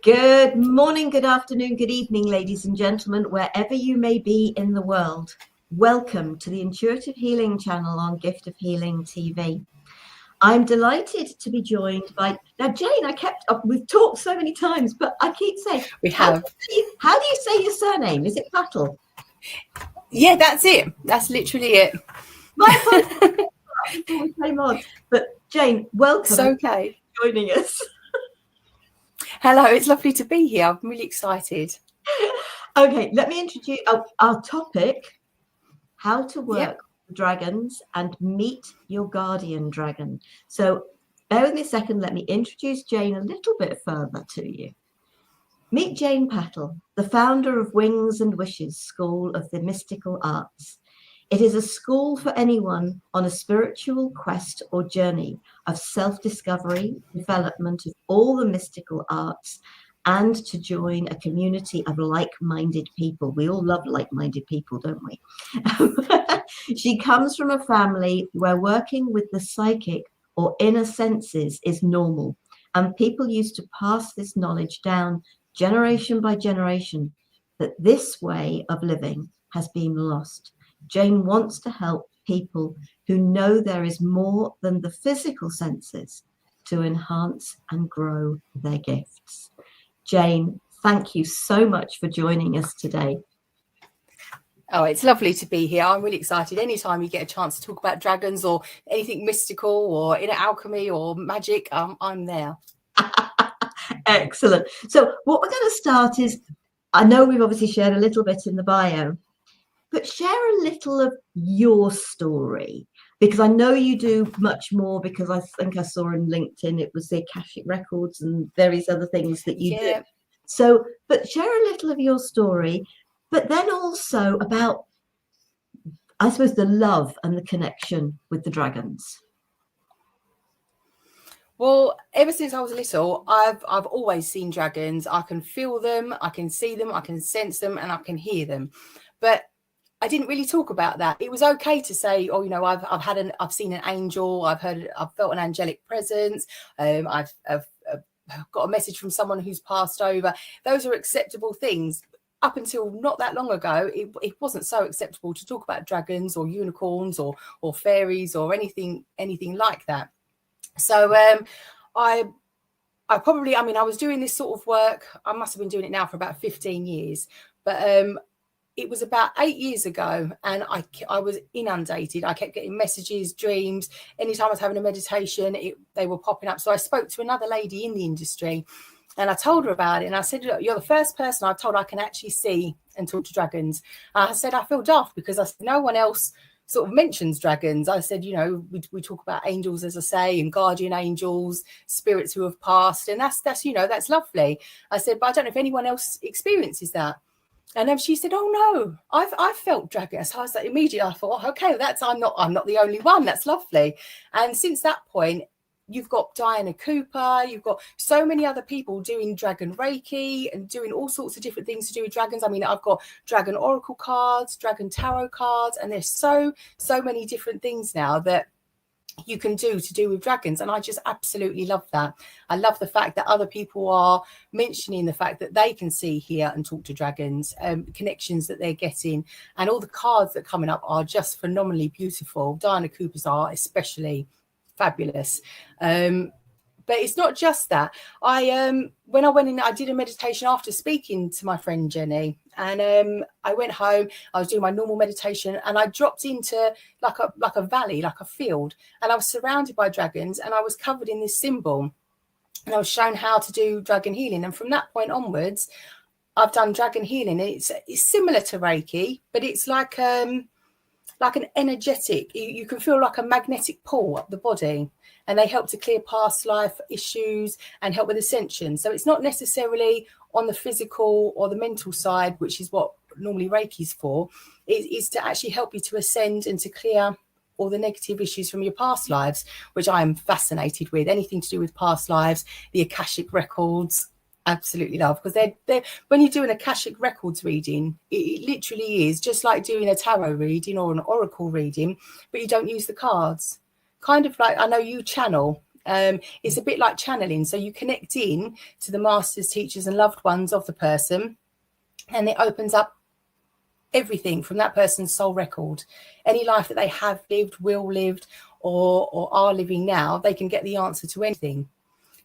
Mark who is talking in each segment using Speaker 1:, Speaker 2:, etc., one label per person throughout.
Speaker 1: Good morning, good afternoon, good evening, ladies and gentlemen, wherever you may be in the world. Welcome to the Intuitive Healing channel on Gift of Healing TV. I'm delighted to be joined by, now Jane, we've talked so many times, but I keep saying,
Speaker 2: we have.
Speaker 1: How do you say your surname? Is it Pattle?
Speaker 2: Yeah, that's it. That's literally it.
Speaker 1: My same odds. But Jane, welcome.
Speaker 2: It's okay.
Speaker 1: For joining us.
Speaker 2: Hello, it's lovely to be here. I'm really excited.
Speaker 1: Okay, let me introduce our topic, how to work with dragons and meet your guardian dragon. So bear with me a second, let me introduce Jane a little bit further to you. Meet Jane Pattle, the founder of Wings and Wishes School of the Mystical Arts. It is a school for anyone on a spiritual quest or journey of self-discovery, development of all the mystical arts, and to join a community of like-minded people. We all love like-minded people, don't we? She comes from a family where working with the psychic or inner senses is normal, and people used to pass this knowledge down generation by generation, but this way of living has been lost. Jane wants to help people who know there is more than the physical senses to enhance and grow their gifts. Jane, thank you so much for joining us today.
Speaker 2: Oh, it's lovely to be here. I'm really excited. Anytime you get a chance to talk about dragons or anything mystical or inner alchemy or magic, I'm there.
Speaker 1: Excellent. So what we're going to start is, I know we've obviously shared a little bit in the bio, but share a little of your story, because I know you do much more, because I think I saw in LinkedIn it was the Akashic Records and various other things that you do. So, but share a little of your story, but then also about, I suppose, the love and the connection with the dragons.
Speaker 2: Well, ever since I was little, I've always seen dragons. I can feel them, I can see them, I can sense them, and I can hear them. But I didn't really talk about that. It was okay to say, oh, you know, I've seen an angel, I've felt an angelic presence, I've got a message from someone who's passed over. Those are acceptable things. Up until not that long ago, it wasn't so acceptable to talk about dragons or unicorns or fairies or anything like that. So I was doing this sort of work. I must have been doing it now for about 15 years, but it was about 8 years ago, and I was inundated. I kept getting messages, dreams. Anytime I was having a meditation, they were popping up. So I spoke to another lady in the industry, and I told her about it. And I said, look, you're the first person I've told I can actually see and talk to dragons. I said, I feel daft because I said, no one else sort of mentions dragons. I said, you know, we talk about angels, as I say, and guardian angels, spirits who have passed. And that's you know, that's lovely. I said, but I don't know if anyone else experiences that. And then she said, oh no, I've felt dragons. So I was like, immediately I thought, oh, okay, I'm not the only one. That's lovely. And since that point, you've got Diana Cooper, you've got so many other people doing dragon Reiki and doing all sorts of different things to do with dragons. I mean, I've got dragon oracle cards, dragon tarot cards, and there's so many different things now that you can do with dragons, and I just absolutely love that. I love the fact that other people are mentioning the fact that they can see, hear and talk to dragons, connections that they're getting, and all the cards that are coming up are just phenomenally beautiful. Diana Cooper's are especially fabulous. But it's not just that. When I went in, I did a meditation after speaking to my friend Jenny, and I went home. I was doing my normal meditation, and I dropped into like a valley, like a field, and I was surrounded by dragons, and I was covered in this symbol, and I was shown how to do dragon healing. And from that point onwards, I've done dragon healing. It's similar to Reiki, but it's like an energetic. You can feel like a magnetic pull up the body. And they help to clear past life issues and help with ascension. So it's not necessarily on the physical or the mental side, which is what normally Reiki's for. It's to actually help you to ascend and to clear all the negative issues from your past lives, which I am fascinated with. Anything to do with past lives, the Akashic Records, absolutely love. Because they're when you do an Akashic Records reading, it literally is just like doing a tarot reading or an oracle reading, but you don't use the cards. Kind of like, I know you channel, It's a bit like channeling. So you connect in to the masters, teachers and loved ones of the person, and it opens up everything from that person's soul record. Any life that they have lived, will lived, or are living now, they can get the answer to anything.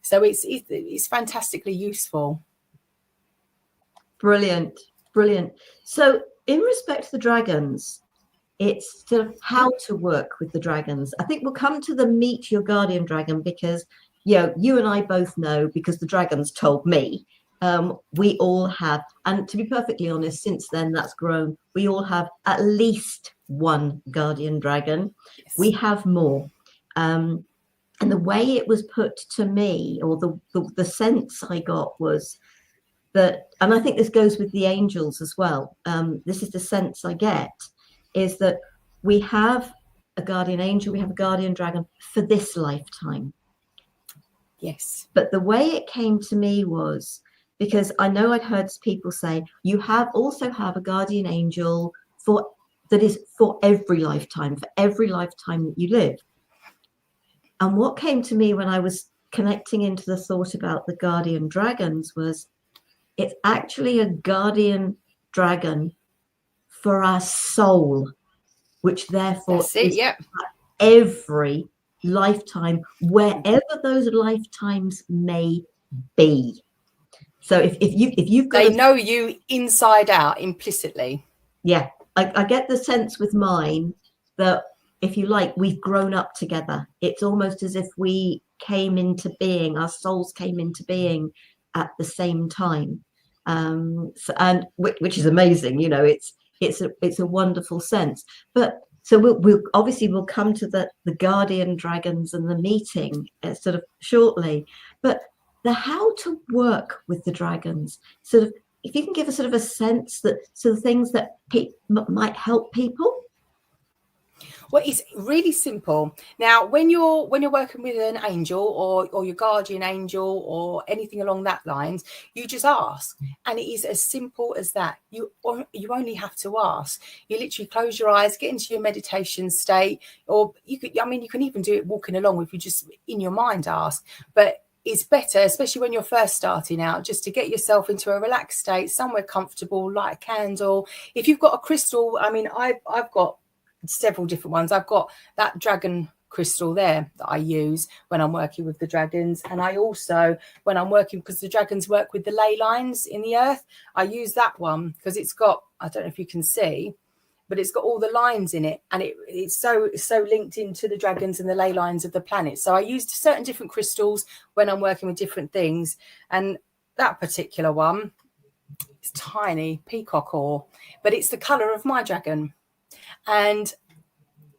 Speaker 2: So it's fantastically useful.
Speaker 1: Brilliant. So in respect to the dragons, it's sort of how to work with the dragons. I think we'll come to the meet your guardian dragon, because you and I both know, because the dragons told me, we all have, and to be perfectly honest, since then that's grown, we all have at least one guardian dragon. Yes. We have more. And the way it was put to me, or the sense I got, was that, and I think this goes with the angels as well, this is the sense I get, is that we have a guardian angel, we have a guardian dragon for this lifetime.
Speaker 2: Yes.
Speaker 1: But the way it came to me was, because I know I'd heard people say, you also have a guardian angel that is for every lifetime that you live. And what came to me when I was connecting into the thought about the guardian dragons was, it's actually a guardian dragon for our soul, which therefore is every lifetime, wherever those lifetimes may be. So if you've got,
Speaker 2: they know you inside out implicitly.
Speaker 1: Yeah, I get the sense with mine that, if you like, we've grown up together. It's almost as if we came into being, our souls came into being at the same time. And which is amazing, it's a wonderful sense. But so we'll obviously come to the guardian dragons and the meeting sort of shortly, but the how to work with the dragons, sort of, if you can give us sort of a sense that sort of things that might help people.
Speaker 2: Well, it's really simple. Now, when you're working with an angel or your guardian angel or anything along that lines, you just ask, and it is as simple as that. You only have to ask. You literally close your eyes, get into your meditation state, or you can even do it walking along if you just in your mind ask. But it's better, especially when you're first starting out, just to get yourself into a relaxed state, somewhere comfortable, light a candle. If you've got a crystal, I've got several different ones. I've got that dragon crystal there that I use when I'm working with the dragons, and I also, when I'm working, because the dragons work with the ley lines in the earth, I use that one because it's got, I don't know if you can see, but it's got all the lines in it, and it's so linked into the dragons and the ley lines of the planet. So I used certain different crystals when I'm working with different things, and that particular one is tiny peacock ore, but it's the color of my dragon. And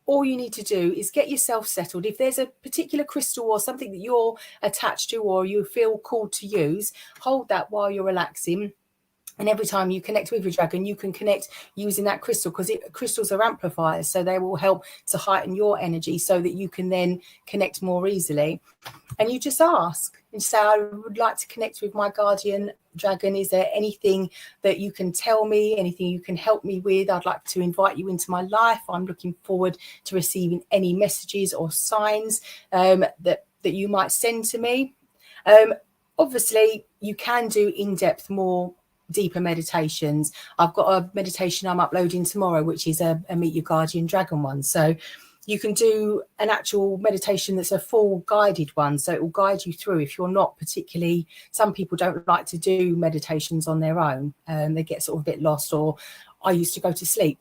Speaker 2: all you need to do is get yourself settled. If there's a particular crystal or something that you're attached to or you feel called to use, hold that while you're relaxing. And every time you connect with your dragon, you can connect using that crystal, because crystals are amplifiers. So they will help to heighten your energy so that you can then connect more easily. And you just ask and say, I would like to connect with my guardian dragon. Is there anything that you can tell me? Anything you can help me with? I'd like to invite you into my life. I'm looking forward to receiving any messages or signs that you might send to me. Obviously, you can do in-depth, more deeper meditations. I've got a meditation I'm uploading tomorrow, which is a Meet Your Guardian Dragon one. So you can do an actual meditation that's a full guided one. So it will guide you through if you're not particularly, some people don't like to do meditations on their own. They get sort of a bit lost, or I used to go to sleep.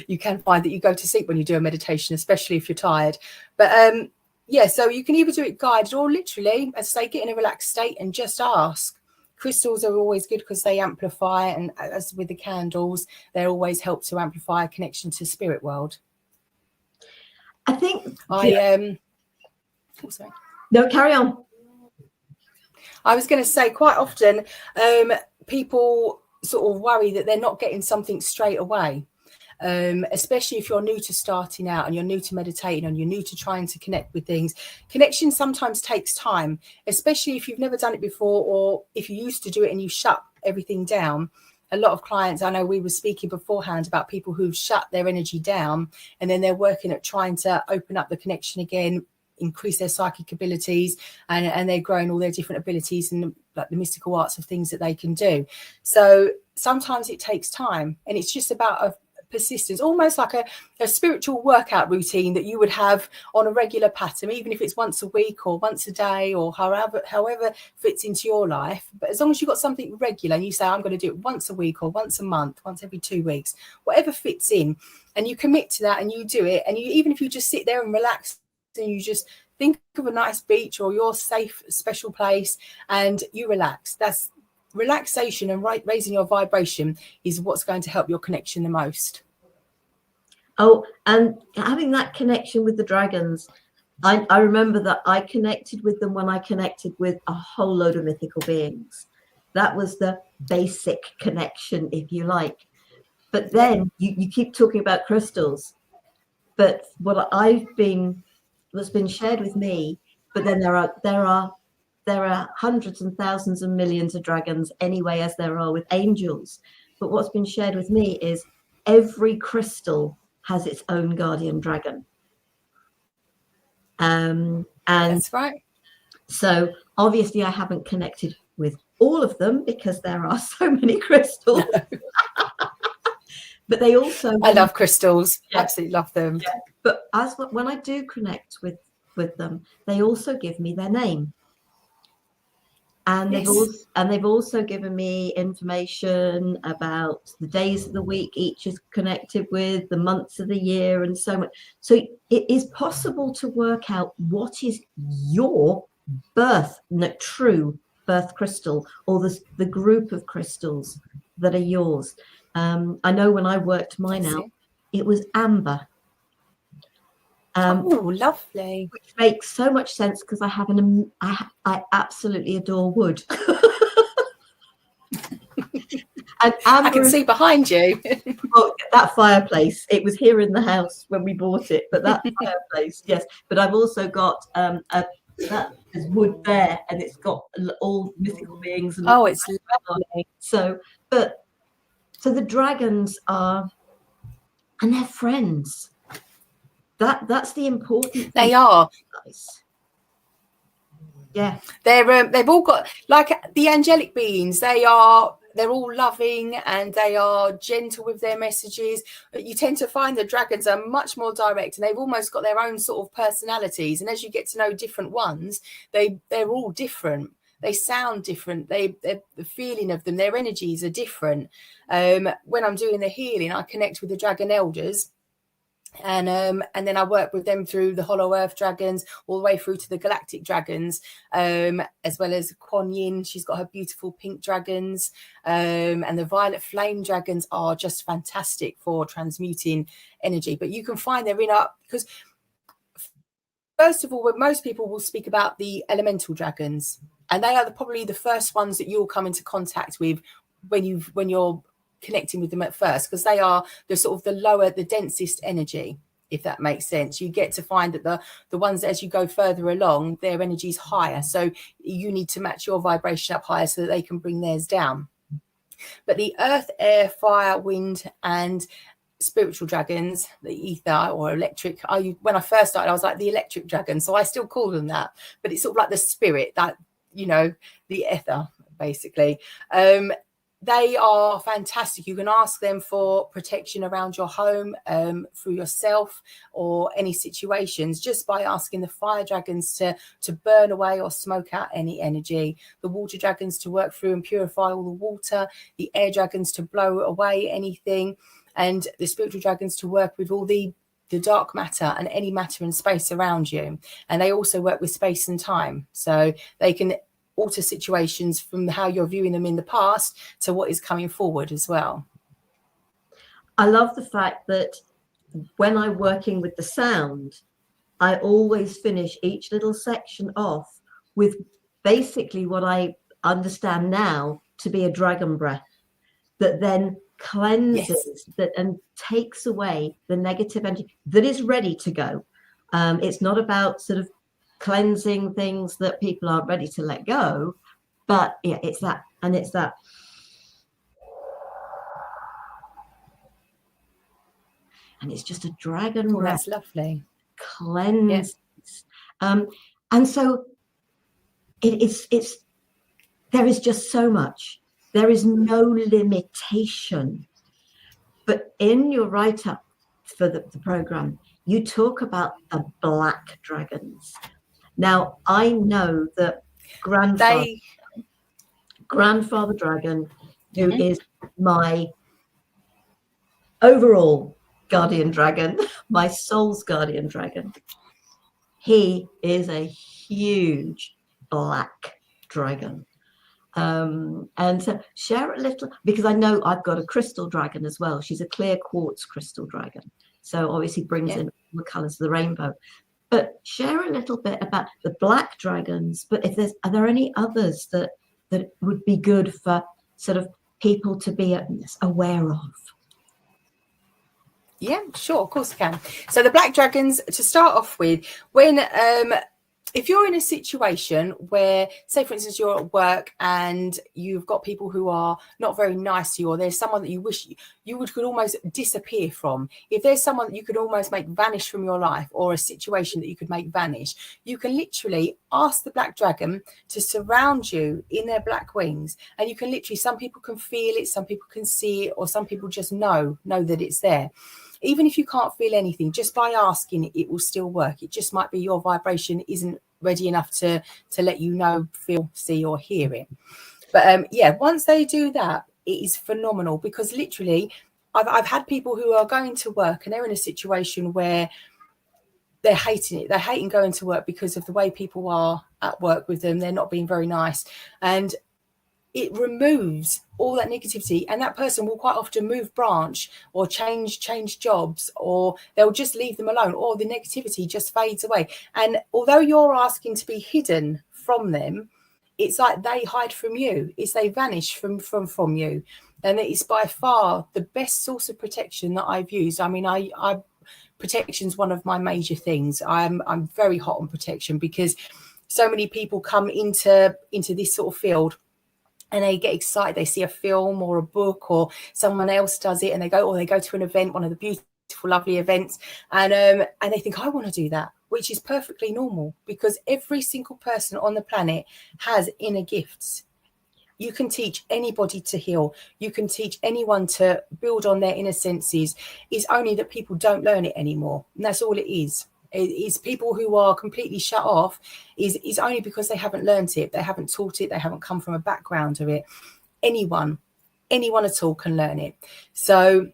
Speaker 2: You can find that you go to sleep when you do a meditation, especially if you're tired. But yeah, so you can either do it guided or literally, as I say, get in a relaxed state and just ask. Crystals are always good because they amplify, and as with the candles, they always help to amplify a connection to spirit world.
Speaker 1: I think
Speaker 2: sorry.
Speaker 1: No, carry on.
Speaker 2: I was going to say, quite often people sort of worry that they're not getting something straight away. Especially if you're new to starting out and you're new to meditating and you're new to trying to connect with things. Connection sometimes takes time, especially if you've never done it before, or if you used to do it and you shut everything down. A lot of clients, I know we were speaking beforehand about people who've shut their energy down, and then they're working at trying to open up the connection again increase their psychic abilities, and they're growing all their different abilities and like the mystical arts of things that they can do. So sometimes it takes time, and it's just about a persistence, almost like a spiritual workout routine that you would have on a regular pattern, even if it's once a week or once a day or however fits into your life. But as long as you've got something regular and you say, I'm going to do it once a week or once a month, once every 2 weeks, whatever fits in, and you commit to that and you do it, and you, even if you just sit there and relax and you just think of a nice beach or your safe special place and you relax, that's relaxation, and raising your vibration is what's going to help your connection the most.
Speaker 1: Oh, and having that connection with the dragons, I remember that I connected with them when I connected with a whole load of mythical beings. That was the basic connection, if you like. But then you keep talking about crystals, but what's been shared with me, but then there are hundreds and thousands and millions of dragons anyway, as there are with angels. But what's been shared with me is every crystal has its own guardian dragon. And
Speaker 2: that's right.
Speaker 1: So obviously I haven't connected with all of them because there are so many crystals. But they also,
Speaker 2: I love crystals. Absolutely love them.
Speaker 1: But when I do connect with them, they also give me their name. And they've also given me information about the days of the week each is connected with, the months of the year, and so much. So it is possible to work out what is your true birth crystal, or the group of crystals that are yours. I know when I worked mine out, it was amber.
Speaker 2: Oh, lovely.
Speaker 1: Which makes so much sense because I have I absolutely adore wood. And amber,
Speaker 2: I can see behind you.
Speaker 1: Oh, that fireplace. It was here in the house when we bought it, but that fireplace, yes. But I've also got that is wood there, and it's got all mythical beings. And
Speaker 2: it's lovely.
Speaker 1: So the dragons are, and they're friends. That's the important thing.
Speaker 2: They are.
Speaker 1: Yeah,
Speaker 2: they've all got, like the angelic beings, they're all loving and they are gentle with their messages. You tend to find the dragons are much more direct, and they've almost got their own sort of personalities, and as you get to know different ones, they're all different. They sound different. The feeling of them, their energies are different. When I'm doing the healing, I connect with the dragon elders, and then I work with them through the Hollow Earth dragons all the way through to the galactic dragons, as well as Quin. She's got her beautiful pink dragons, and the violet flame dragons are just fantastic for transmuting energy. But you can find they're in up, because first of all, most people will speak about the elemental dragons, and they are probably the first ones that you'll come into contact with when you're connecting with them at first, because they are the sort of the lower, the densest energy, if that makes sense. You get to find that the ones that, as you go further along, their energy is higher, so you need to match your vibration up higher so that they can bring theirs down. But the earth, air, fire, wind, and spiritual dragons, the ether or electric, when I first started, I was like the electric dragon, so I still call them that, but it's sort of like the spirit, that, the ether, basically. They are fantastic. You can ask them for protection around your home, through yourself or any situations, just by asking the fire dragons to burn away or smoke out any energy, the water dragons to work through and purify all the water, the air dragons to blow away anything, and the spiritual dragons to work with all the dark matter and any matter and space around you. And they also work with space and time, so they can alter situations from how you're viewing them in the past to what is coming forward as well.
Speaker 1: I love the fact that when I'm working with the sound, I always finish each little section off with basically what I understand now to be a dragon breath, that then cleanses that and takes away the negative energy that is ready to go. It's not about sort of cleansing things that people aren't ready to let go, but it's that, and it's that. And it's just a dragon breath.
Speaker 2: That's lovely.
Speaker 1: Cleanse. And so it's there is just so much. There is no limitation. But in your write-up for the program, you talk about the black dragons. Now, I know that grandfather dragon, who is my overall guardian dragon, my soul's guardian dragon, he is a huge black dragon. And so share a little, because I know I've got a crystal dragon as well. She's a clear quartz crystal dragon, so obviously brings in all the colors of the rainbow. But share a little bit about the black dragons. But are there any others that would be good for sort of people to be aware of?
Speaker 2: Yeah, sure, of course I can. So the black dragons, to start off with, when if you're in a situation where, say, for instance, you're at work and you've got people who are not very nice to you, or there's someone that you wish you could almost disappear from, if there's someone that you could almost make vanish from your life, or a situation that you could make vanish, you can literally ask the black dragon to surround you in their black wings. And you can literally, some people can feel it, some people can see it, or some people just know that it's there. Even if you can't feel anything, just by asking, it will still work. It just might be your vibration isn't ready enough to let you know, feel, see, or hear it. But once they do that, it is phenomenal, because literally I've had people who are going to work and they're in a situation where they're hating it. They're hating going to work because of the way people are at work with them. They're not being very nice. And it removes all that negativity, and that person will quite often move branch or change jobs, or they'll just leave them alone, or the negativity just fades away. And although you're asking to be hidden from them, it's like they hide from you. It's they vanish from you. And it's by far the best source of protection that I've used. I mean, I protection's one of my major things. I'm very hot on protection, because so many people come into this sort of field and they get excited. They see a film or a book or someone else does it, and they go to an event, one of the beautiful, lovely events, and they think, I want to do that, which is perfectly normal, because every single person on the planet has inner gifts. You can teach anybody to heal. You can teach anyone to build on their inner senses. It's only that people don't learn it anymore, and that's all it is. Is people who are completely shut off is only because they haven't learned it, they haven't taught it, they haven't come from a background of it. Anyone at all can learn it. So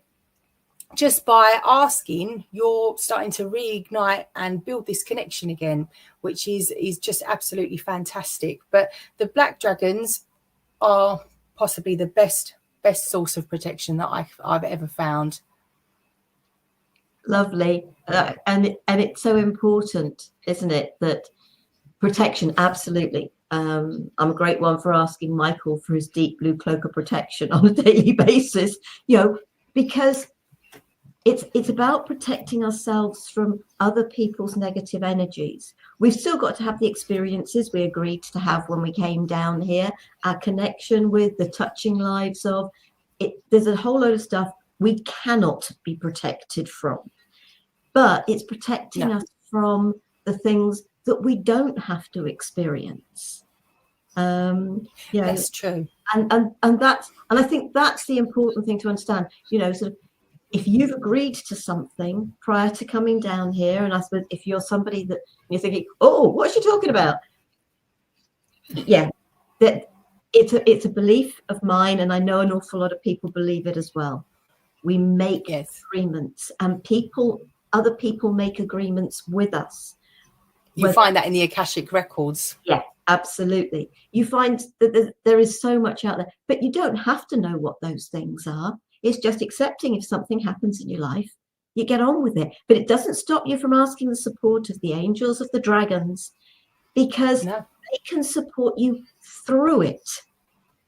Speaker 2: just by asking, you're starting to reignite and build this connection again, which is just absolutely fantastic. But the black dragons are possibly the best source of protection that I've ever found.
Speaker 1: Lovely. And it's so important, isn't it, that protection, absolutely. I'm a great one for asking Michael for his deep blue cloak of protection on a daily basis, because it's about protecting ourselves from other people's negative energies. We've still got to have the experiences we agreed to have when we came down here, our connection with the touching lives of it. There's a whole load of stuff we cannot be protected from, but it's protecting us from the things that we don't have to experience.
Speaker 2: That's true.
Speaker 1: And I think that's the important thing to understand. Sort of, if you've agreed to something prior to coming down here, and I suppose if you're somebody that you're thinking, oh, what's she talking about? Yeah, that it's a belief of mine, and I know an awful lot of people believe it as well. We make agreements, and other people make agreements with us.
Speaker 2: You find that in the Akashic records.
Speaker 1: Yeah, absolutely. You find that there is so much out there, but you don't have to know what those things are. It's just accepting if something happens in your life, you get on with it. But it doesn't stop you from asking the support of the angels, of the dragons, because they can support you through it.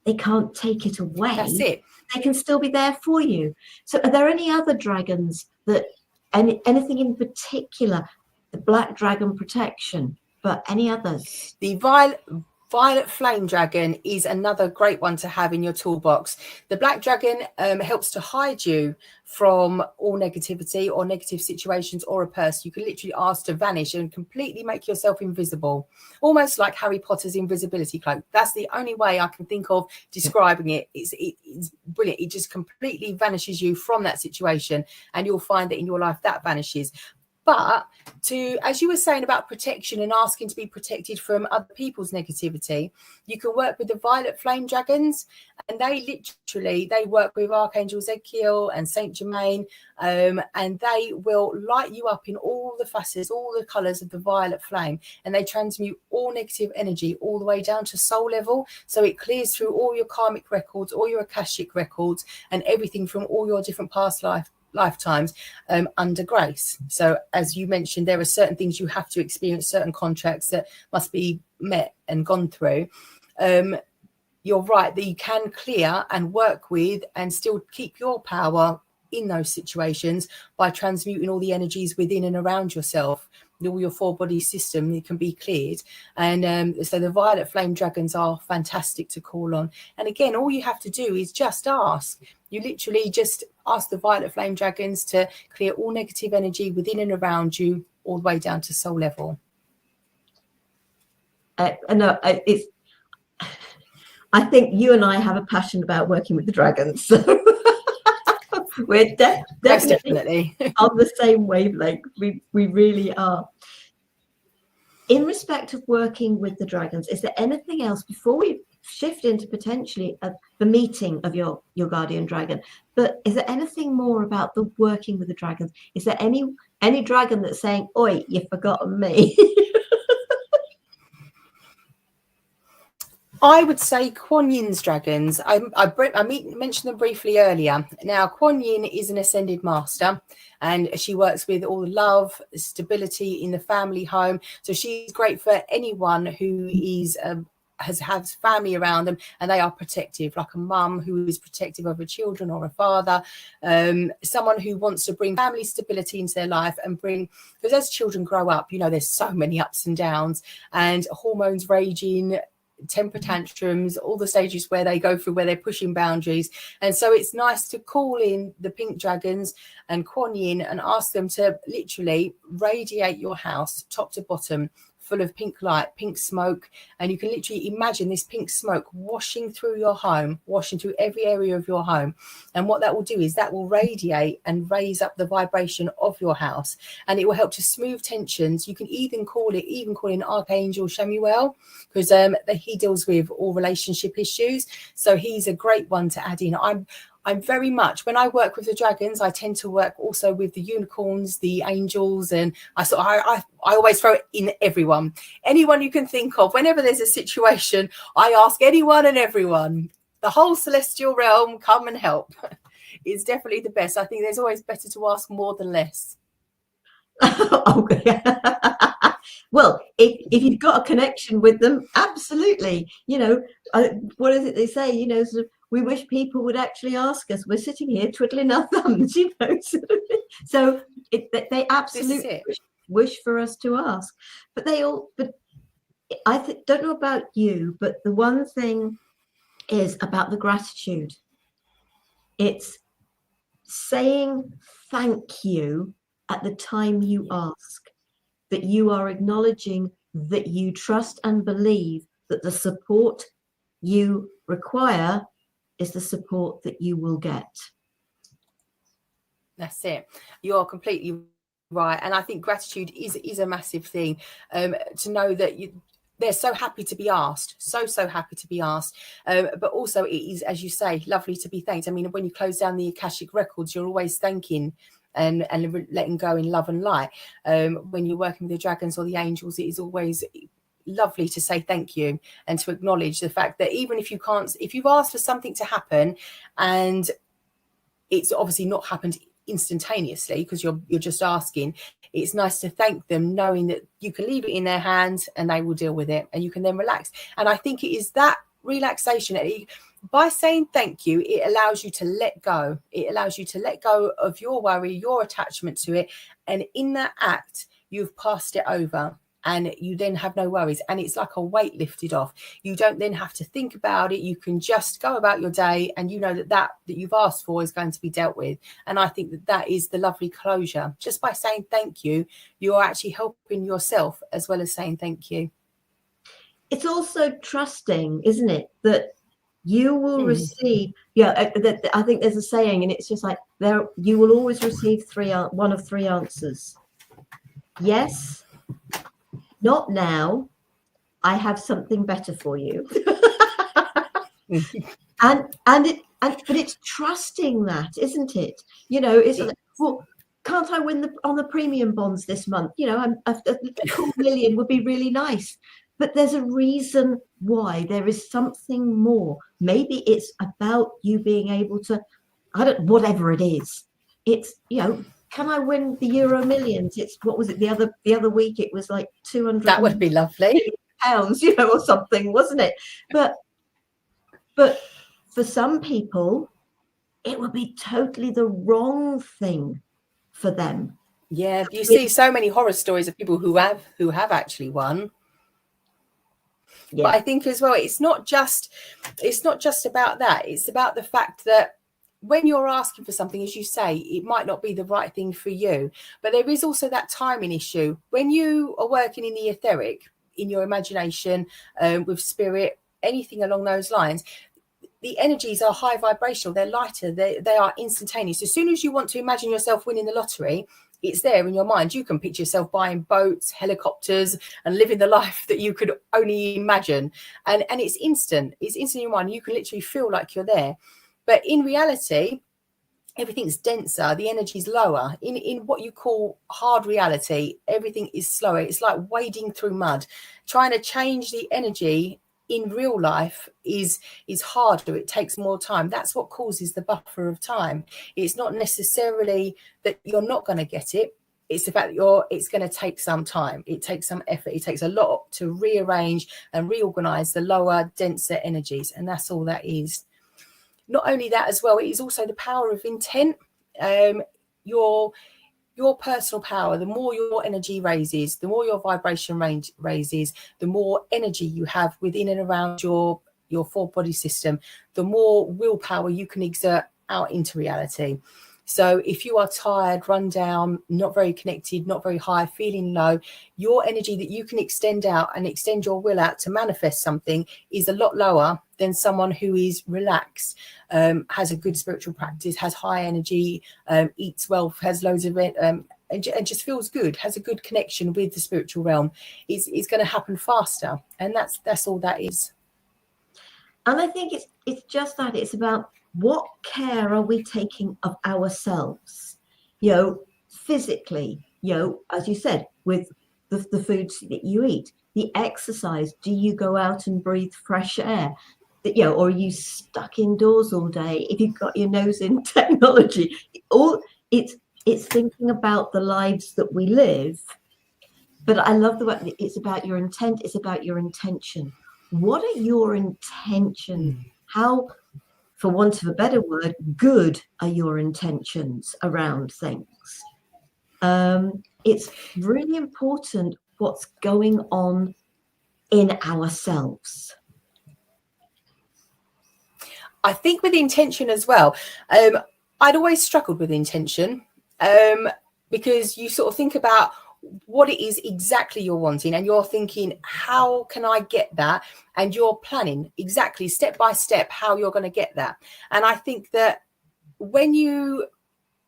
Speaker 1: They can't take it away.
Speaker 2: That's it.
Speaker 1: They can still be there for you. So are there any other dragons anything in particular, the black dragon protection, but any others?
Speaker 2: The Violet flame dragon is another great one to have in your toolbox. The black dragon helps to hide you from all negativity or negative situations or a person. You can literally ask to vanish and completely make yourself invisible, almost like Harry Potter's invisibility cloak. That's the only way I can think of describing it. It's brilliant. It just completely vanishes you from that situation, and you'll find that in your life that vanishes. But as you were saying about protection and asking to be protected from other people's negativity, you can work with the violet flame dragons, and they work with Archangel Ezekiel and Saint Germain, and they will light you up in all the facets, all the colors of the violet flame, and they transmute all negative energy all the way down to soul level. So it clears through all your karmic records, all your Akashic records, and everything from all your different past lifetimes under grace. So as you mentioned, there are certain things you have to experience, certain contracts that must be met and gone through. You're right that you can clear and work with and still keep your power in those situations by transmuting all the energies within and around yourself. All your 4-body system, it can be cleared. And so the violet flame dragons are fantastic to call on. And again, all you have to do is just ask. You literally just ask the violet flame dragons to clear all negative energy within and around you, all the way down to soul level.
Speaker 1: I think you and I have a passion about working with the dragons. So we're definitely on the same wavelength. We really are. In respect of working with the dragons, is there anything else before we shift into potentially the meeting of your guardian dragon? But is there anything more about the working with the dragons? Is there any dragon that's saying, "Oi, you've forgotten me"?
Speaker 2: I would say Kuan Yin's dragons. I mentioned them briefly earlier. Now, Kuan Yin is an ascended master, and she works with all the love, stability in the family home. So she's great for anyone who is has family around them, and they are protective, like a mum who is protective of her children, or a father, someone who wants to bring family stability into their life and because as children grow up, there's so many ups and downs and hormones raging, temper tantrums, all the stages where they go through, where they're pushing boundaries. And so it's nice to call in the pink dragons and Kuan Yin and ask them to literally radiate your house top to bottom, full of pink light, pink smoke. And you can literally imagine this pink smoke washing through your home, washing through every area of your home. And what that will do is that will radiate and raise up the vibration of your house, and it will help to smooth tensions. You can even call in Archangel Shamuel, because he deals with all relationship issues. So he's a great one to add in. I'm very much, when I work with the dragons, I tend to work also with the unicorns, the angels, and I always throw it in everyone. Anyone you can think of, whenever there's a situation, I ask anyone and everyone. The whole celestial realm, come and help. It's definitely the best. I think there's always better to ask more than less.
Speaker 1: Well, if you've got a connection with them, absolutely. What is it they say? We wish people would actually ask us. We're sitting here twiddling our thumbs, So they absolutely wish for us to ask. But I don't know about you, but the one thing is about the gratitude. It's saying thank you at the time you ask, that you are acknowledging that you trust and believe that the support you require is the support that you will get.
Speaker 2: That's it. You're completely right. And I think gratitude is a massive thing, to know that they're so happy to be asked, so happy to be asked. But also it is, as you say, lovely to be thanked. I mean, when you close down the Akashic records, you're always thanking and letting go in love and light. When you're working with the dragons or the angels, it is always lovely to say thank you and to acknowledge the fact that even if you've asked for something to happen and it's obviously not happened instantaneously because you're just asking, it's nice to thank them, knowing that you can leave it in their hands and they will deal with it, and you can then relax. And I think it is that relaxation. By saying thank you, it allows you to let go. It allows you to let go of your worry, your attachment to it. And in that act, you've passed it over. and you then have no worries, and it's like a weight lifted off. You don't then have to think about it. You can just go about your day, and you know that you've asked for is going to be dealt with. And I think that is the lovely closure. Just by saying thank you, you're actually helping yourself as well as saying thank you.
Speaker 1: It's also trusting, isn't it, that you will receive. I think there's a saying, and it's just like, you will always receive one of three answers. Yes, not now, I have something better for you. But it's trusting that, isn't it? It's like, well, can't I win on the premium bonds this month? A cool million would be really nice. But there's a reason why. There is something more. Maybe it's about you being able to, whatever it is. It's, can I win the Euro Millions? It's, what was it, the other week? It was like 200.
Speaker 2: That would be lovely.
Speaker 1: Pounds, or something, wasn't it? But for some people, it would be totally the wrong thing for them.
Speaker 2: Yeah, you see so many horror stories of people who have actually won. Yeah. But I think as well, it's not just about that. It's about the fact that when you're asking for something, as you say, it might not be the right thing for you. But there is also that timing issue. When you are working in the etheric, in your imagination, with spirit, anything along those lines, the energies are high vibrational. They're lighter. They are instantaneous. As soon as you want to imagine yourself winning the lottery, it's there in your mind. You can picture yourself buying boats, helicopters, and living the life that you could only imagine. And it's instant. It's instant in your mind. You can literally feel like you're there. But in reality, everything's denser. The energy's lower. In what you call hard reality, everything is slower. It's like wading through mud. Trying to change the energy in real life is harder. It takes more time. That's what causes the buffer of time. It's not necessarily that you're not going to get it. It's the fact that it's going to take some time. It takes some effort. It takes a lot to rearrange and reorganize the lower, denser energies. And that's all that is. Not only that as well, it is also the power of intent. Your personal power, the more your energy raises, the more your vibration range raises, the more energy you have within and around your four body system, the more willpower you can exert out into reality. So if you are tired, run down, not very connected, not very high, feeling low, your energy that you can extend out and extend your will out to manifest something is a lot lower than someone who is relaxed, has a good spiritual practice, has high energy, eats well, has loads of it, and just feels good, has a good connection with the spiritual realm. It's going to happen faster. And that's all that is.
Speaker 1: And I think it's just that. It's about, what care are we taking of ourselves, physically, as you said, with the foods that you eat, the exercise. Do you go out and breathe fresh air? Or are you stuck indoors all day? If you've got your nose in technology, it's thinking about the lives that we live. But I love the way it's about your intent. It's about your intention. What are your intentions? How, for want of a better word, good are your intentions around things? It's really important what's going on in ourselves.
Speaker 2: I think with intention as well, I'd always struggled with intention, because you sort of think about what it is exactly you're wanting, and you're thinking, how can I get that? And you're planning exactly step by step how you're going to get that. And I think that when you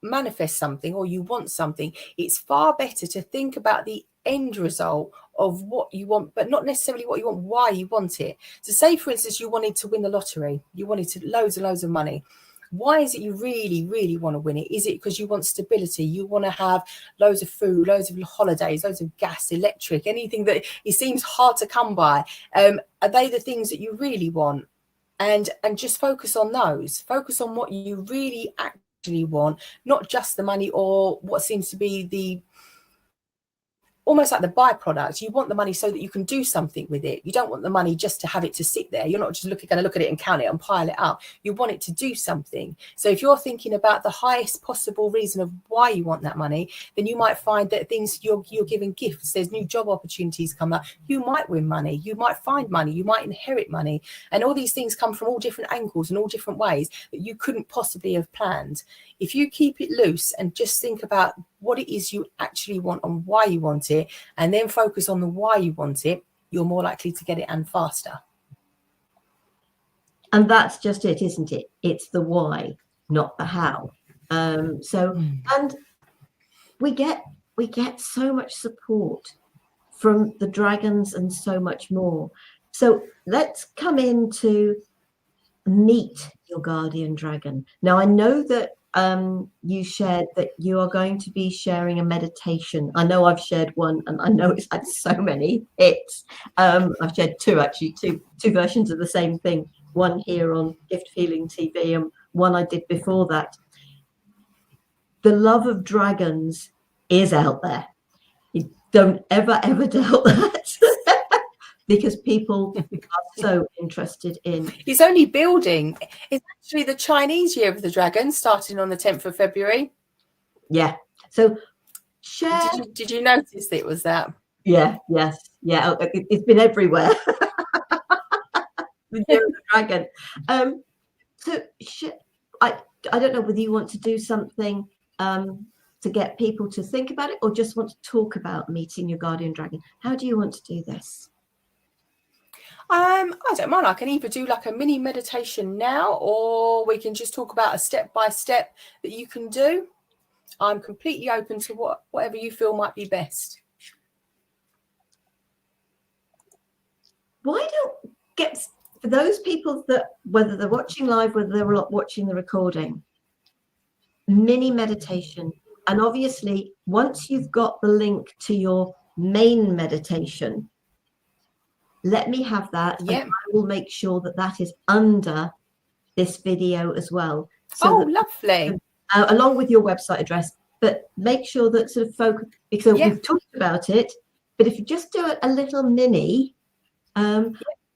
Speaker 2: manifest something or you want something, it's far better to think about the end result of what you want, but not necessarily what you want, why you want it. So say, for instance, you wanted to win the lottery, you wanted loads and loads of money. Why is it you really, really want to win it? Is it because you want stability? You want to have loads of food, loads of holidays, loads of gas, electric, anything that it seems hard to come by? Are they the things that you really want? And just focus on those. Focus on what you really actually want, not just the money or what seems to be almost like the byproduct. You want the money so that you can do something with it. You don't want the money just to have it to sit there. You're not just going to look at it and count it and pile it up. You want it to do something. So if you're thinking about the highest possible reason of why you want that money, then you might find that things you're giving gifts. There's new job opportunities come up. You might win money. You might find money. You might inherit money. And all these things come from all different angles and all different ways that you couldn't possibly have planned. If you keep it loose and just think about what it is you actually want and why you want it, and then focus on the why you want it, you're more likely to get it and faster.
Speaker 1: And that's just it, isn't it? It's the why, not the how. And we get so much support from the dragons and so much more. So let's come into meet your guardian dragon. Now, I know that you shared that you are going to be sharing a meditation. I know I've shared one, and I know it's had so many hits. I've shared two versions of the same thing. One here on Gift Healing TV, and one I did before that. The love of dragons is out there. You don't ever doubt that. Because people are so interested in.
Speaker 2: It's only building. It's actually the Chinese Year of the Dragon, starting on the 10th of February.
Speaker 1: Yeah. So share.
Speaker 2: Did you notice it was that?
Speaker 1: Yeah. Yes. Yeah. It's been everywhere. The Year of the Dragon. So I don't know whether you want to do something to get people to think about it, or just want to talk about meeting your guardian dragon. How do you want to do this?
Speaker 2: I don't mind. I can either do like a mini meditation now, or we can just talk about a step-by-step that you can do. I'm completely open to whatever you feel might be best.
Speaker 1: Why don't get, for those people that, whether they're watching live, whether they're watching the recording, mini meditation. And obviously, once you've got the link to your main meditation, let me have that.
Speaker 2: Yeah.
Speaker 1: And I will make sure that that is under this video as well.
Speaker 2: So lovely.
Speaker 1: Along with your website address, but make sure that sort of focus, because we've talked about it, but if you just do a little mini,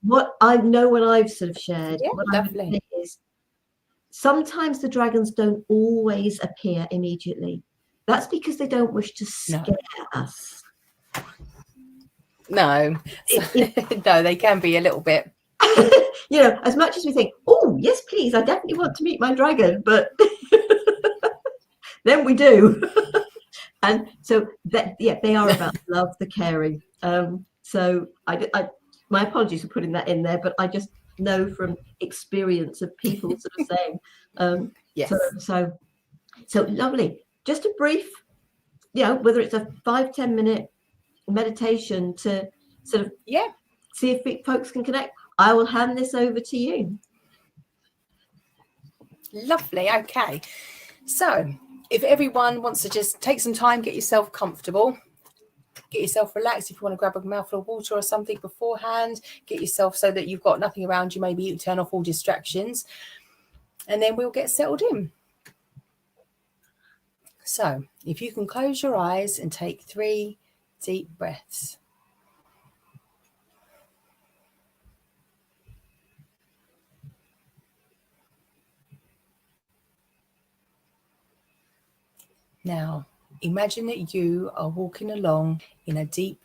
Speaker 1: what I know when I've sort of shared, what I would say is sometimes the dragons don't always appear immediately. That's because they don't wish to scare us.
Speaker 2: No, no, they can be a little bit.
Speaker 1: You know, as much as we think, oh, yes, please, I definitely want to meet my dragon, but then we do. And so, they are about the love, the caring. So my apologies for putting that in there, but I just know from experience of people sort of saying,
Speaker 2: yes.
Speaker 1: So lovely. Just a brief, whether it's a 5-10 minute meditation to sort of see if folks can connect. I will hand this over to you.
Speaker 2: Lovely. Okay, so if everyone wants to just take some time, get yourself comfortable, get yourself relaxed. If you want to grab a mouthful of water or something beforehand, get yourself so that you've got nothing around you. Maybe you turn off all distractions, and then we'll get settled in. So if you can close your eyes and take 3 deep breaths. Now, imagine that you are walking along in a deep,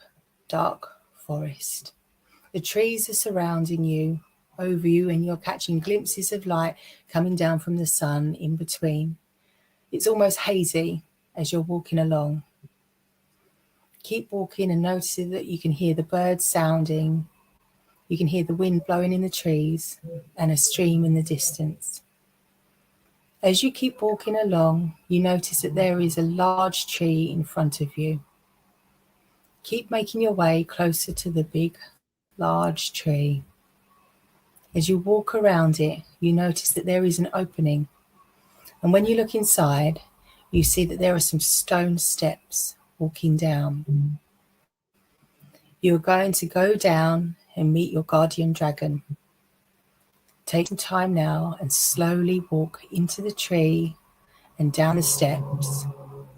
Speaker 2: dark forest. The trees are surrounding you, over you, and you're catching glimpses of light coming down from the sun in between. It's almost hazy as you're walking along. Keep walking and noticing that you can hear the birds sounding. You can hear the wind blowing in the trees and a stream in the distance. As you keep walking along, you notice that there is a large tree in front of you. Keep making your way closer to the big, large tree. As you walk around it, you notice that there is an opening. And when you look inside, you see that there are some stone steps walking down. You're going to go down and meet your guardian dragon. Take some time now and slowly walk into the tree and down the steps.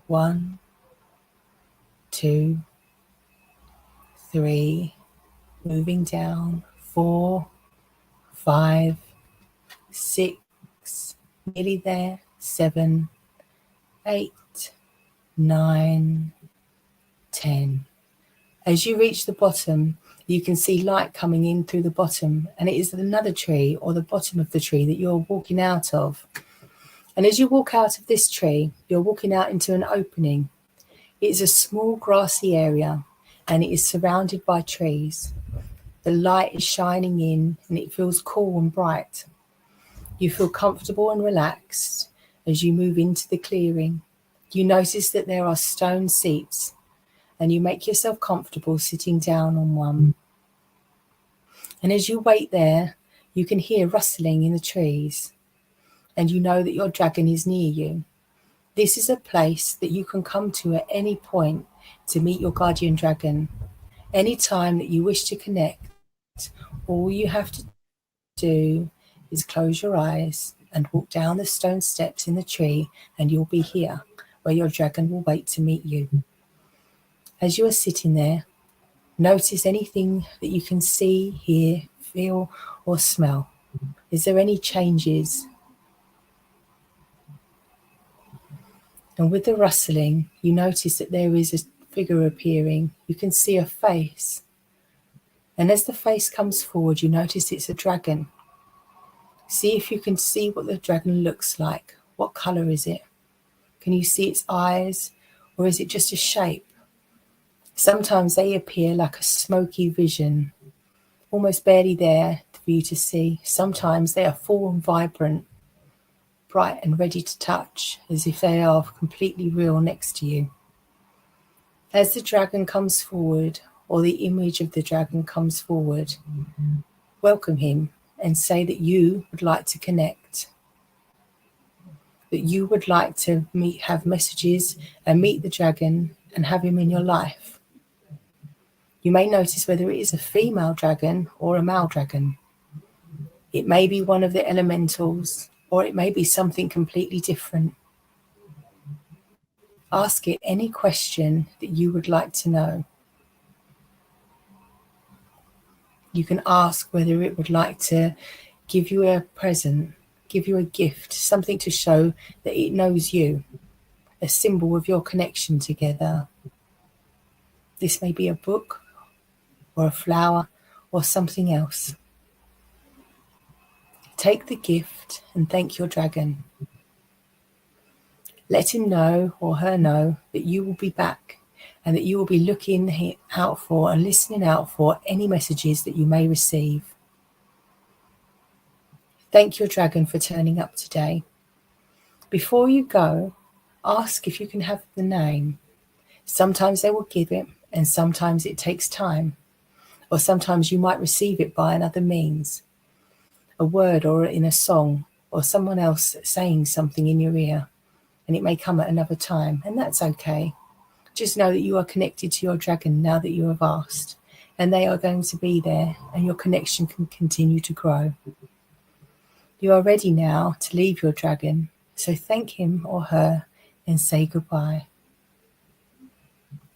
Speaker 2: 1, 2, 3, moving down, 4, 5, 6, nearly there, 7, 8, 9, 10. As you reach the bottom, you can see light coming in through the bottom, and it is another tree or the bottom of the tree that you're walking out of. And as you walk out of this tree, you're walking out into an opening. It's a small grassy area, and it is surrounded by trees. The light is shining in, and it feels cool and bright. You feel comfortable and relaxed as you move into the clearing. You notice that there are stone seats, and you make yourself comfortable sitting down on one. And as you wait there, you can hear rustling in the trees, and you know that your dragon is near you. This is a place that you can come to at any point to meet your guardian dragon. Any time that you wish to connect, all you have to do is close your eyes and walk down the stone steps in the tree, and you'll be here where your dragon will wait to meet you. As you are sitting there, notice anything that you can see, hear, feel, or smell. Is there any changes? And with the rustling, you notice that there is a figure appearing. You can see a face. And as the face comes forward, you notice it's a dragon. See if you can see what the dragon looks like. What color is it? Can you see its eyes, or is it just a shape? Sometimes they appear like a smoky vision, almost barely there for you to see. Sometimes they are full and vibrant, bright and ready to touch, as if they are completely real next to you. As the dragon comes forward, or the image of the dragon comes forward, welcome him and say that you would like to connect, that you would like to have messages and meet the dragon and have him in your life. You may notice whether it is a female dragon or a male dragon. It may be one of the elementals, or it may be something completely different. Ask it any question that you would like to know. You can ask whether it would like to give you a present, give you a gift, something to show that it knows you, a symbol of your connection together. This may be a book, or a flower, or something else. Take the gift and thank your dragon. Let him know or her know that you will be back, and that you will be looking out for and listening out for any messages that you may receive. Thank your dragon for turning up today. Before you go, ask if you can have the name. Sometimes they will give it, and sometimes it takes time. Or sometimes you might receive it by another means, a word or in a song, or someone else saying something in your ear, and it may come at another time, and that's okay. Just know that you are connected to your dragon now that you have asked, and they are going to be there, and your connection can continue to grow. You are ready now to leave your dragon, so thank him or her and say goodbye.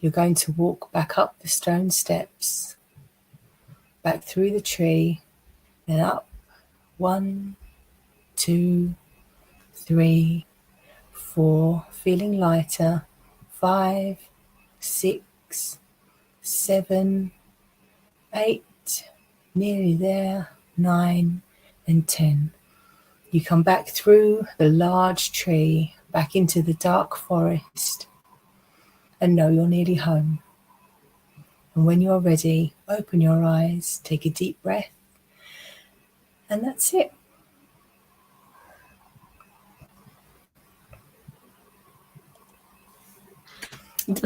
Speaker 2: You're going to walk back up the stone steps, back through the tree, and up. 1, 2, 3, 4, feeling lighter. 5, 6, 7, 8, nearly there. 9 and 10. You come back through the large tree, back into the dark forest, and know you're nearly home. And when you're ready, open your eyes, take a deep breath, and that's it.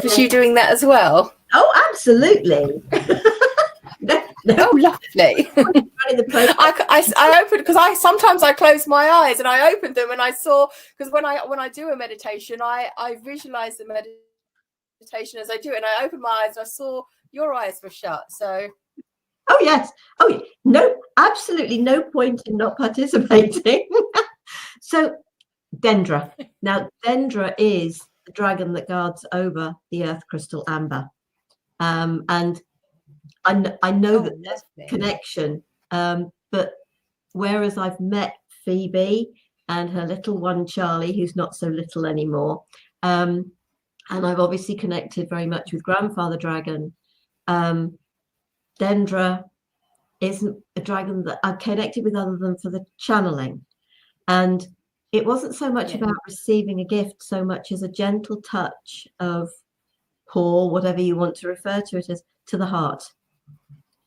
Speaker 2: Was you doing that as well?
Speaker 1: Oh, absolutely.
Speaker 2: Oh, lovely. I opened, because sometimes I close my eyes and I opened them and I saw, because when I do a meditation, I visualize the meditation as I do it, and I opened my eyes and I saw your eyes were shut. So
Speaker 1: oh yes, oh no, absolutely no point in not participating. So Dendra, now Dendra is the dragon that guards over the earth crystal amber, and I know that there's
Speaker 2: lovely.
Speaker 1: connection, but whereas I've met Phoebe and her little one Charlie, who's not so little anymore, and I've obviously connected very much with Grandfather Dragon. Dendra isn't a dragon that I connected with other than for the channeling, and it wasn't so much about receiving a gift so much as a gentle touch of paw, whatever you want to refer to it as, to the heart.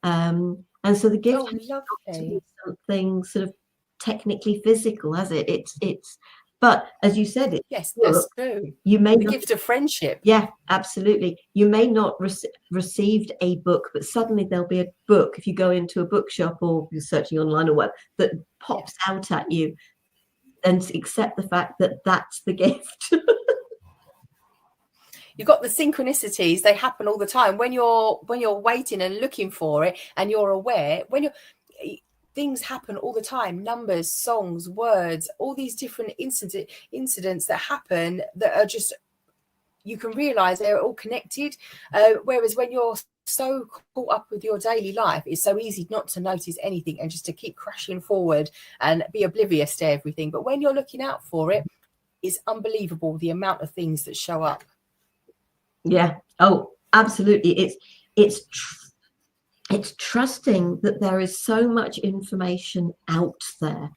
Speaker 1: And so the gift has got to be something sort of technically physical, has it? It's but as you said,
Speaker 2: yes, that's true.
Speaker 1: You may
Speaker 2: the gift of friendship.
Speaker 1: Yeah, absolutely. You may not received a book, but suddenly there'll be a book if you go into a bookshop or you're searching online or whatever that pops out at you, and accept the fact that that's the gift.
Speaker 2: You've got the synchronicities; they happen all the time when you're waiting and looking for it, and you're aware things happen all the time. Numbers, songs, words, all these different incidents that happen that are just, you can realize they're all connected. Whereas when you're so caught up with your daily life, it's so easy not to notice anything and just to keep crashing forward and be oblivious to everything. But when you're looking out for it, it's unbelievable the amount of things that show up.
Speaker 1: Yeah. Oh, absolutely. It's trusting that there is so much information out there.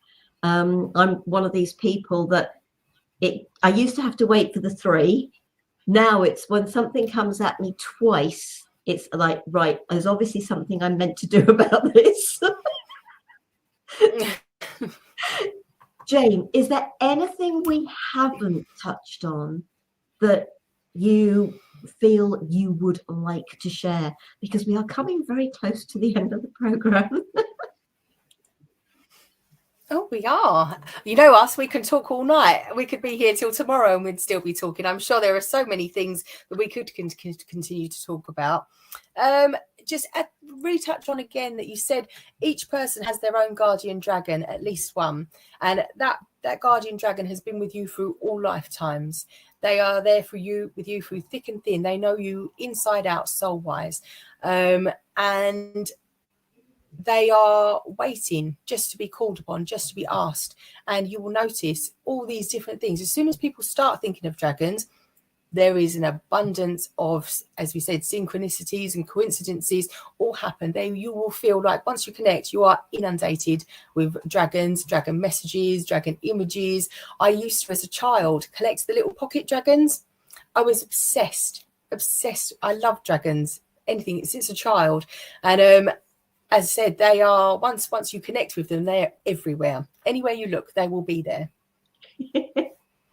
Speaker 1: I'm one of these people that I used to have to wait for the 3. Now it's when something comes at me twice, it's like, right, there's obviously something I'm meant to do about this. Jane, is there anything we haven't touched on that you feel you would like to share? Because we are coming very close to the end of the program.
Speaker 2: Oh, we are. You know us, we can talk all night. We could be here till tomorrow and we'd still be talking. I'm sure there are so many things that we could continue to talk about. Just retouch on again that you said each person has their own guardian dragon, at least one. And that guardian dragon has been with you through all lifetimes. They are there for you, with you through thick and thin. They know you inside out, soul-wise. And they are waiting just to be called upon, just to be asked. And you will notice all these different things. As soon as people start thinking of dragons, there is an abundance of, as we said, synchronicities and coincidences all happen. Then you will feel like once you connect, you are inundated with dragons, dragon messages, dragon images. I used to, as a child, collect the little pocket dragons. I was obsessed. I love dragons, anything since a child. And as I said, they are, once you connect with them, they're everywhere. Anywhere you look, they will be there.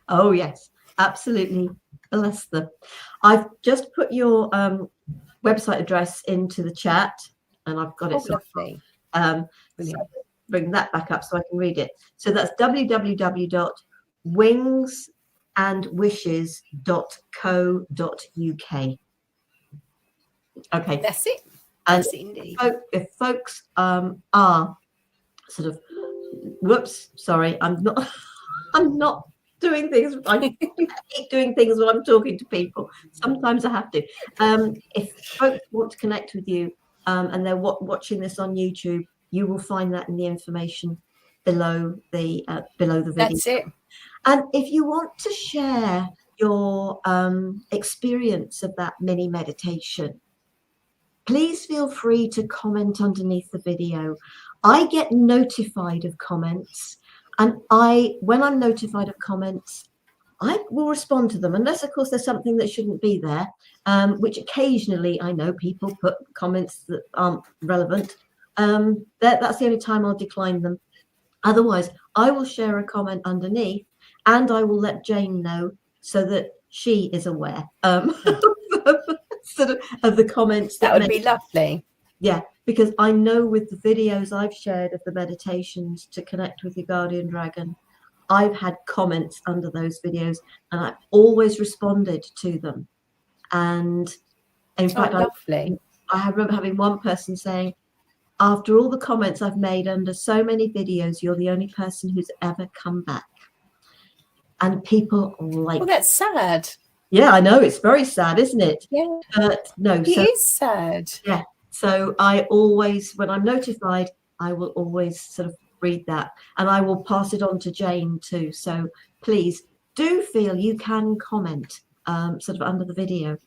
Speaker 1: Oh, yes, absolutely. Bless them. I've just put your website address into the chat, and I've got it.
Speaker 2: Lovely.
Speaker 1: So bring that back up so I can read it. So that's www.wingsandwishes.co.uk. Okay.
Speaker 2: That's it.
Speaker 1: And
Speaker 2: indeed.
Speaker 1: if folks are sort of, whoops, sorry, I'm not doing things. I keep doing things when I'm talking to people. Sometimes I have to. If folks want to connect with you and they're watching this on YouTube, you will find that in the information below the video.
Speaker 2: That's it.
Speaker 1: And if you want to share your experience of that mini meditation, please feel free to comment underneath the video. I get notified of comments, and when I'm notified of comments, I will respond to them, unless, of course, there's something that shouldn't be there, which occasionally I know people put comments that aren't relevant. That's the only time I'll decline them. Otherwise, I will share a comment underneath, and I will let Jane know so that she is aware. Sort of the comments
Speaker 2: that would be lovely.
Speaker 1: Yeah, because I know with the videos I've shared of the meditations to connect with your guardian dragon, I've had comments under those videos, and I've always responded to them. And in fact,
Speaker 2: lovely.
Speaker 1: I remember having one person saying, after all the comments I've made under so many videos, you're the only person who's ever come back. And people like,
Speaker 2: well, that's sad.
Speaker 1: Yeah, I know, it's very sad, isn't it?
Speaker 2: Yeah,
Speaker 1: but no,
Speaker 2: it is sad.
Speaker 1: Yeah, So I always, when I'm notified, I will always sort of read that, and I will pass it on to Jane too. So please do feel you can comment sort of under the video.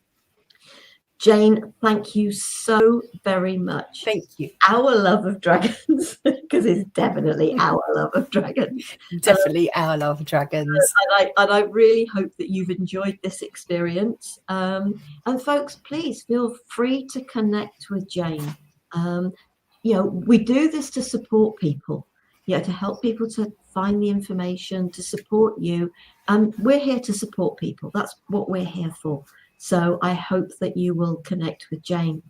Speaker 1: Jane, thank you so very much.
Speaker 2: Thank you.
Speaker 1: Our love of dragons, because it's definitely our love of dragons.
Speaker 2: Definitely our love of dragons.
Speaker 1: And I really hope that you've enjoyed this experience. And folks, please feel free to connect with Jane. You know, we do this to support people, you know, to help people to find the information, to support you. And we're here to support people. That's what we're here for. So I hope that you will connect with Jane.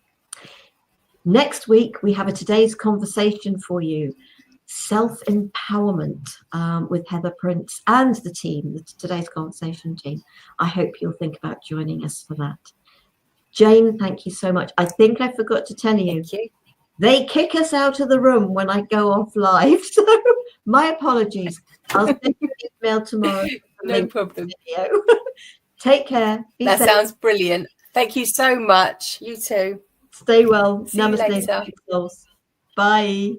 Speaker 1: Next week, we have a today's conversation for you. Self-empowerment with Heather Prince and the team, the Today's Conversation team. I hope you'll think about joining us for that. Jane, thank you so much. I think I forgot to tell you, they kick us out of the room when I go off live. So my apologies. I'll send you an email tomorrow.
Speaker 2: No problem.
Speaker 1: Video. Take care.
Speaker 2: That sounds brilliant. Thank you so much. You too.
Speaker 1: Stay well.
Speaker 2: See you later.
Speaker 1: Bye.